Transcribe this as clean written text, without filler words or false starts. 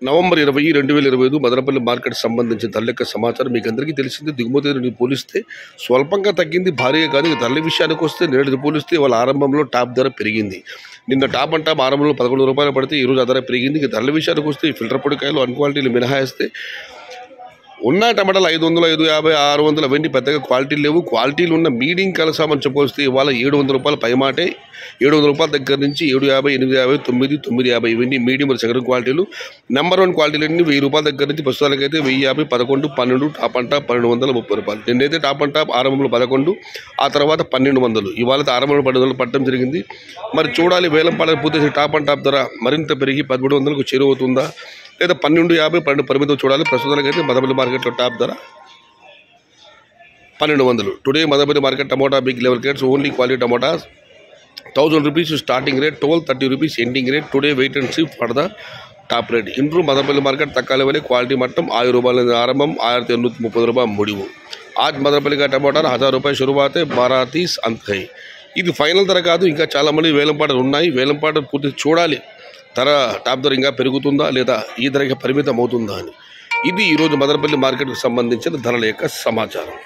November 20, 2025 Madanapalle market సంబంధించిన ధరల యొక్క సమాచారం మీకు అందరికీ తెలిసింది. దిగుమతి ధరని పోలిస్తే స్వల్పంగా తగ్గింది, భారీగా కాదు. ధరల విషయానికి వస్తే నేటితో పోలిస్తే వాళ్ళ ఆరంభంలో టాప్ ధర పెరిగింది. నిన్న టాప్ అండ్ టాప్ ఆరంభంలో 11 రూపాయలు పడితే ఈరోజు ఆ ధర పెరిగింది. ఇక ధరల విషయానికి వస్తే ఈ ఫిల్టర్ పొడికాయలు అన్ క్వాలిటీలు మినహాయిస్తే ఉన్న టమాటాలు 500, 550, 600 అవన్నీ పెద్దగా క్వాలిటీలు లేవు. క్వాలిటీలు ఉన్న మీడియం కలసామని చెప్పొస్తే ఇవాళ 700 రూపాయలు పైమాటే. 700 రూపాయల దగ్గర నుంచి 750, 850, 9, 950 ఇవన్నీ మీడియం సెకండ్ క్వాలిటీలు. నెంబర్ 1 క్వాలిటీలు అన్ని 1000 రూపాయల దగ్గర నుంచి ప్రస్తుతానికైతే 1050, 11, 12 టాప్ అండ్ టాప్ 1230 రూపాయలు. నిన్నైతే టాప్ అండ్ టాప్ ఆరంభంలో 11, ఆ తర్వాత 1200. ఇవాళ ఆరంభంలో 1200 పట్టడం జరిగింది. మరి చూడాలి వేలంపాట పూర్తి టాప్ అండ్ టాప్ ధర మరింత పెరిగి 1300కు చేరువవుతుందా లేదా 1250, 12 పరిమితం చూడాలి. ప్రస్తుతానికైతే మదనపల్లి మార్కెట్లో టాప్ ధర 1200. Today Madanapalle market tomato big level grades only quality tomatoes 1000 rupees starting rate, 1230 rupees ending rate. Today wait and see for the top rate. Improve Madanapalle market తక్కువ లెవెల్ క్వాలిటీ మట్టం 1000 రూపాయల ఆరంభం, 1830 రూపాయలు ముడివు. आज మదనపల్లి का टमाटर 1000 रुपये शुरुआत है, 1230 अंत है. ఇది ఫైనల్ ధర కాదు. ఇంకా చాలామంది వేలంపాటలు ఉన్నాయి. వేలంపాట పూర్తి చూడాలి ధర టాప్ ధర ఇంకా పెరుగుతుందా లేదా ఈ ధరకి పరిమితం అవుతుందా అని. ఇది ఈరోజు మదనపల్లి మార్కెట్కి సంబంధించిన ధరల యొక్క సమాచారం.